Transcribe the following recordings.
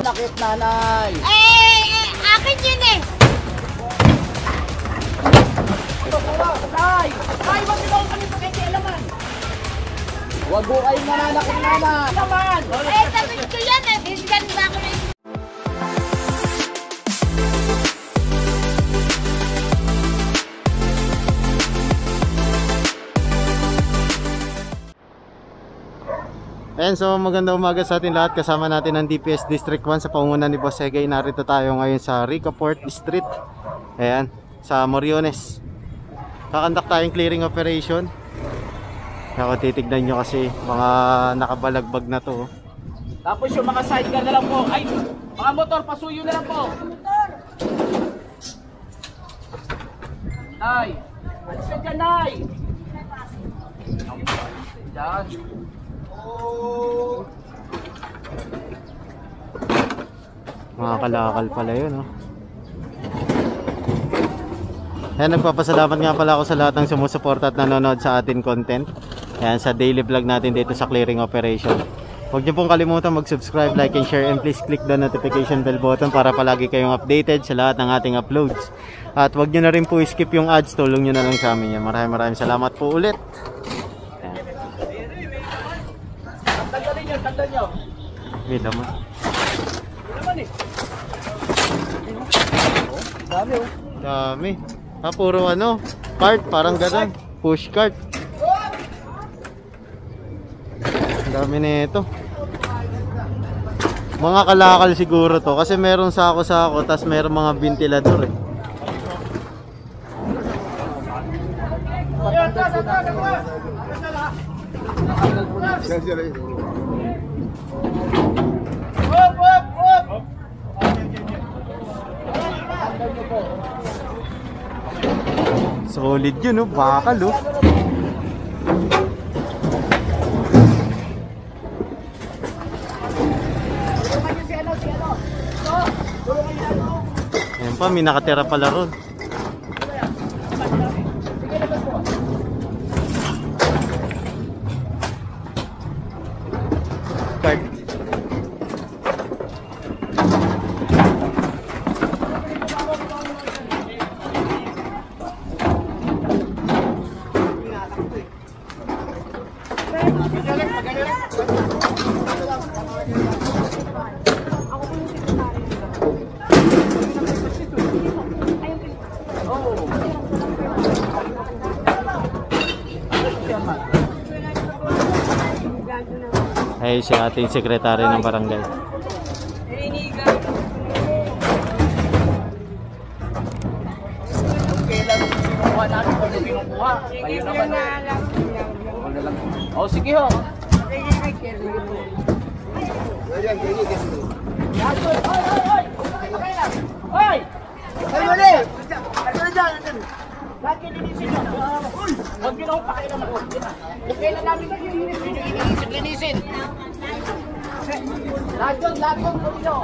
Nakit nanay. Akin yun eh. Ay! Ay! Ba't ikaw kami pakikialaman? Wag ko kayong nananakit naman! Naman! Sabi ko yan eh. Bisgan ba ako rin? Ayan, so magandang umaga sa atin lahat. Kasama natin ang DPS District 1 sa pangunan ni Boss Egay. Narito tayo ngayon sa Ricoport Street. Ayan, sa Moriones. Kakandak tayong clearing operation. Ako, titignan nyo kasi mga nakabalagbag na to. Tapos yung mga sidecar na lang po. Ay! Mga motor, pasuyo na lang po. Nay! Alis ka dyan, Nay! Dyan. Mga kalakal pala yun, oh. Ayan, nagpapasalamat nga pala ako sa lahat ng sumusuporta at nanonood sa atin content. Ayan, sa daily vlog natin dito sa clearing operation. Huwag niyo pong kalimutan mag-subscribe, like and share, and please click the notification bell button para palagi kayong updated sa lahat ng ating uploads. At huwag niyo na rin po skip yung ads, tulong niyo na lang sa amin yan. Maraming salamat po ulit. Tanda nyo. May laman. Dami oh. Dami. Puro ano, cart, parang gano'n. Push cart. Dami na ito. Mga kalakal siguro to kasi meron sako-sako, tas meron mga ventilador eh. Solid yun, oh, bakal oh. Ayan pa, may nakatira pala ron. Card. Ay, si ating sekretary ng barangay. Kailan kinukuha natin kung kinukuha? Kayo naman oh, sige ho. Hoy! Ay, mali! Ano na dyan? Lagi linisin nyo. Huwag nyo na akong pakilaman. Kung kailan namin linisin. Lahat yun po nyo.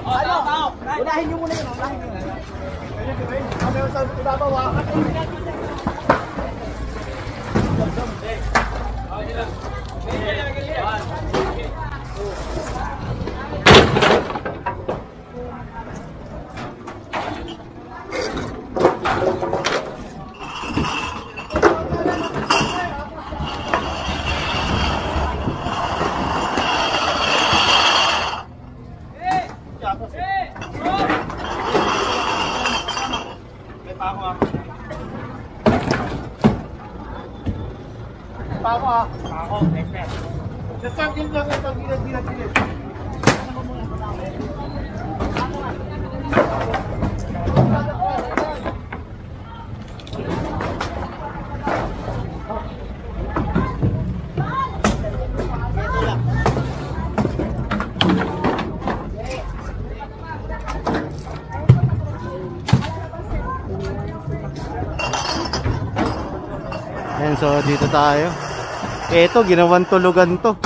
Ano? Unahin nyo muna yun. Ano yung saan pinabawakan? Pako, expert. Sasangin lang ito, gilid. Ayan, so dito tayo. Eto, ginawang tulugan to.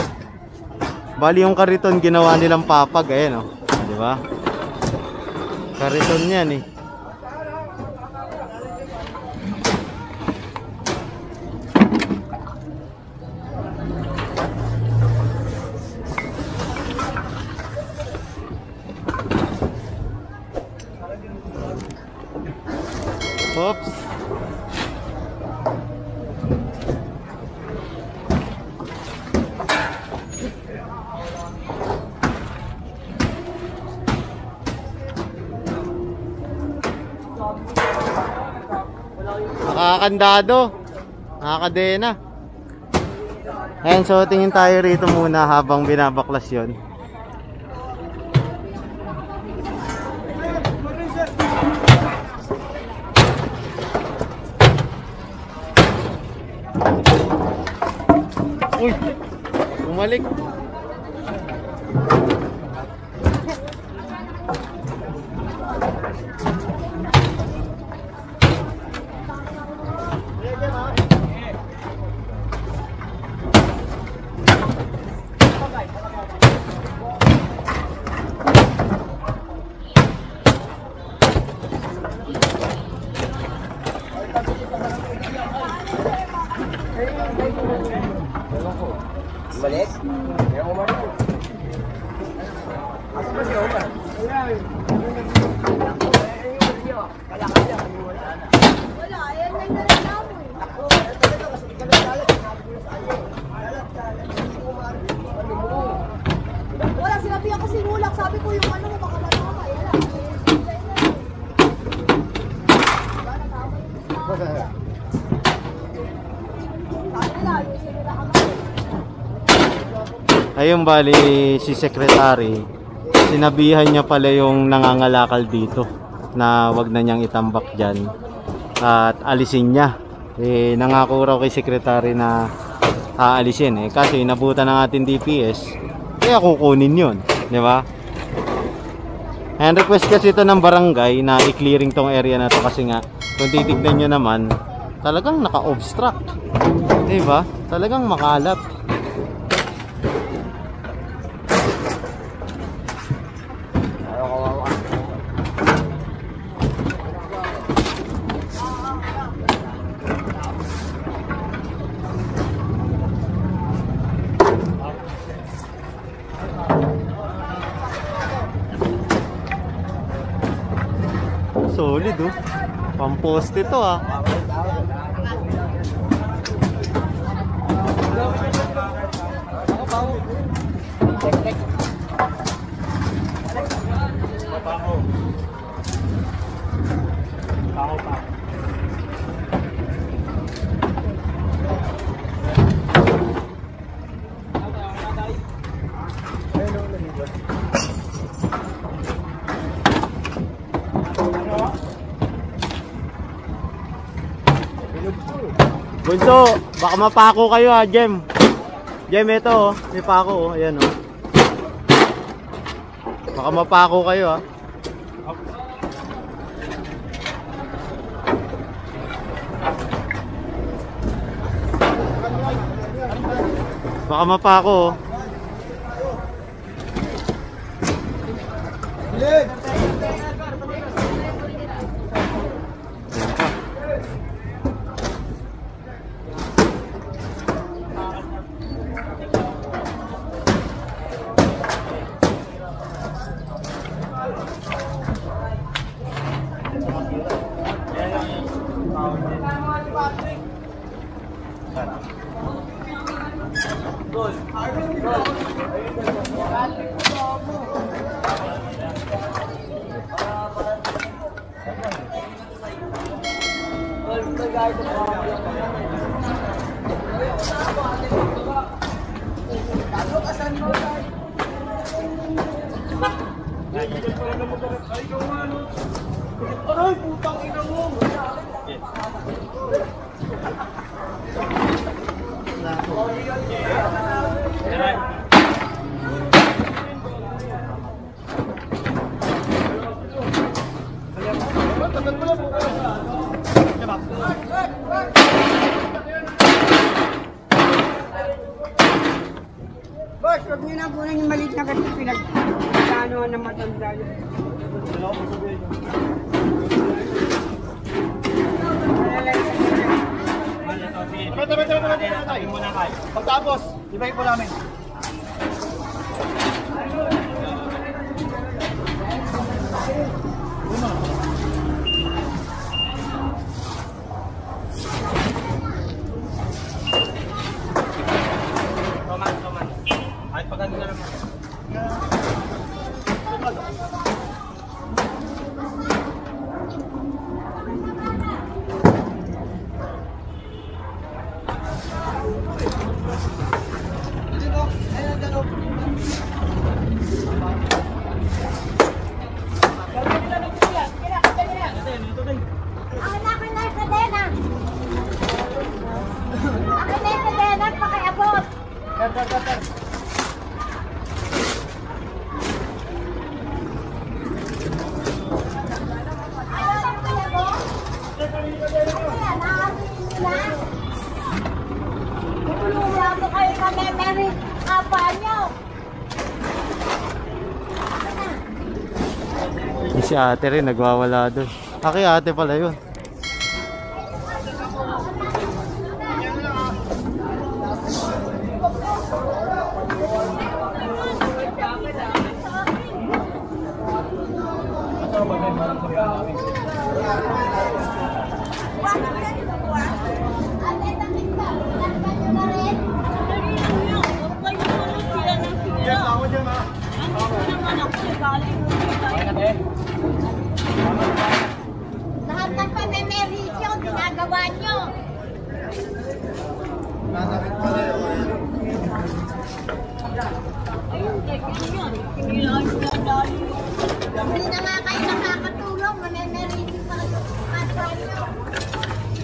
Bali yung kariton ginawa nilang papag, ayan oh. Di ba? Kariton yan eh. Oops. Nakakandado. Nakakadena. Ayan, so tingin tayo rito muna habang binabaklas yon. Uy! Bumalik. Balik? Kaya ko man. Asa ba siya ba? Wala, ayan may nalalaman mo eh. Ako, talaga kasi ikalat. Wala, sinabi ako sinulak. Sabi ko yung ano mo, baka matama. Ayan lang. Ayun, bali si secretary, sinabihan niya pala yung nangangalakal dito na wag na niyang itambak dyan at alisin niya. Nangako raw kay secretary na aalisin kasi inabutan ng ating DPS, kaya kukunin yun, di ba? And request kasi ito ng barangay na i-clearing tong area na to kasi nga kung titignan nyo naman talagang naka-obstruct, di ba? Talagang makalat. Solid oh. Pamposte to ah. Bunso, baka mapako kayo ha, Jem. Jem, ito oh, may pako oh, ayan oh. Baka mapako kayo ha. Baka mapako oh. Aray, putang ina mo! Boss, huwag niyo na kunin yung maliit na kasi pinag-ano na matanda yun. Pagtapos, ibahin po namin. Toman. Ay, pagano na naman. Akin na yung kadena. Akin na yung kadena, pakiabot. Ayaw ang pakiabot? Kaya, naamin nila. Tulungan mo kayo sa memory. Apa nyo. Si ate rin, nagwawala doon. Aki ate pala yun. Lahat ng pamimerisyo, ginagawa nyo. Hindi na nga kayo nakakatulong, mamimerisyo pa lang yung kapwa nyo. Ayun.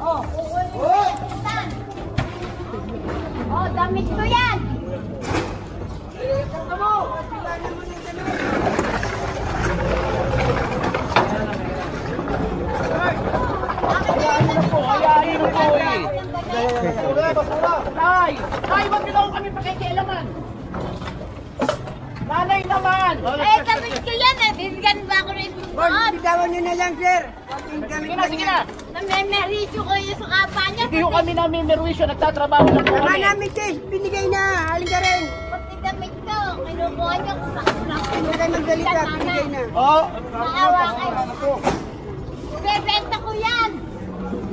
Oh, oh, damit ko yan. Tay, wag niyo kami pakikialaman. Nanay naman. Eh, damit ko yan eh. Bibigyan ba ako rin? Bitawan nyo na lang, sir. Sige na. Namimerisyo ko yung sa kapwa nyo. Hindi ko kami namin merwisyo, nagtatrabaho lang po Tama kami. namin, sis. Binigay na. Halin ka rin. Pati damit ko, kinukuha nyo kung saan. Huwag kayo magdalita. Binigay na. Oh, Maawa kayo. Bebenta ko yan.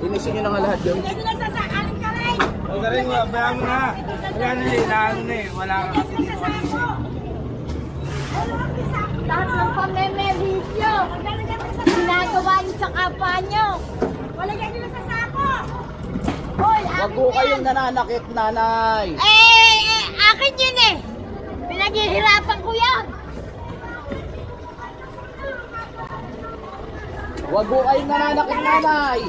inisin niyo na nga lahat yun. Bigyan nyo lang sa sakaling ka rin. Huwag ka rin, bayaan mo na. Wala na eh, naano na eh. Wala ka. Bigyan nyo sa sako. Lahat ng pamimerisyo. Ginagawa nyo sa kapwa nyo. Walagyan nyo lang sa sako. Hoy, Wag akin po yan. kayong nananakit, nanay. Akin yun eh. Pinaghihirapan ko yan. Wag po kayong nananakit, nanay.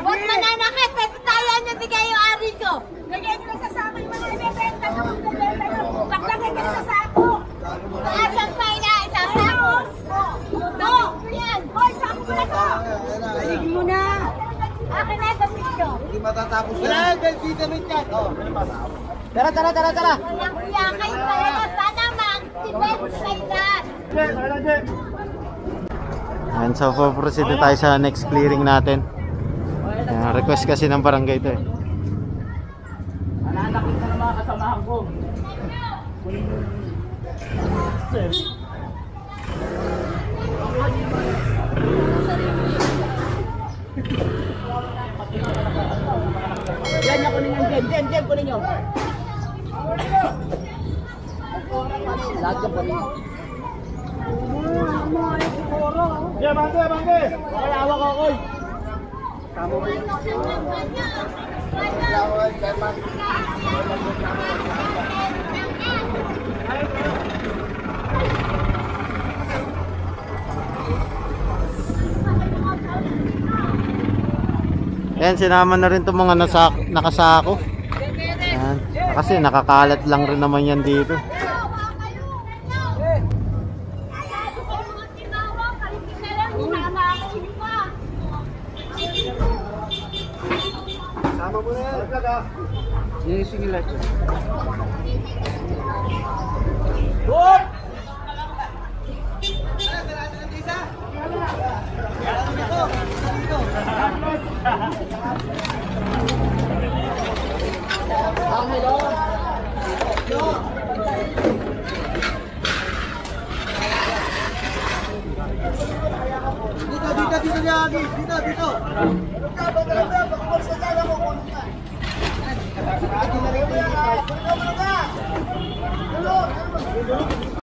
Huwag mananakit. Pwede tayo nyo bigay yung ari ko. Lagyan nyo lang sa sako yung mga ibebenta nyo. Paglagay nyo sa sako. Asan pa isang sako? Ito. Yan. Hoy, sako ko na to. Aligin mo na. Akin na damit ko. Hindi matatapos Wala, belkita rin yan. Tara. Walang kuya kayo talaga. Sana mag-defense like that. And so, proceed na tayo sa next clearing natin. Request kasi ng barangay ito eh. Nananakit na ng mga kasamahan ko. Yan, yan, kunin yung Jen, kunin nyo. Lahat ka kunin. Yeah, bangke. Wala hawak ako, oy. Ayan, sinama na rin itong mga nakasako. Ayan. Kasi nakakalat lang rin naman yan dito. Sama mo na yan. Yes, sige lang. Dito Yagi, dito. Baka sa dala mo kuno ka.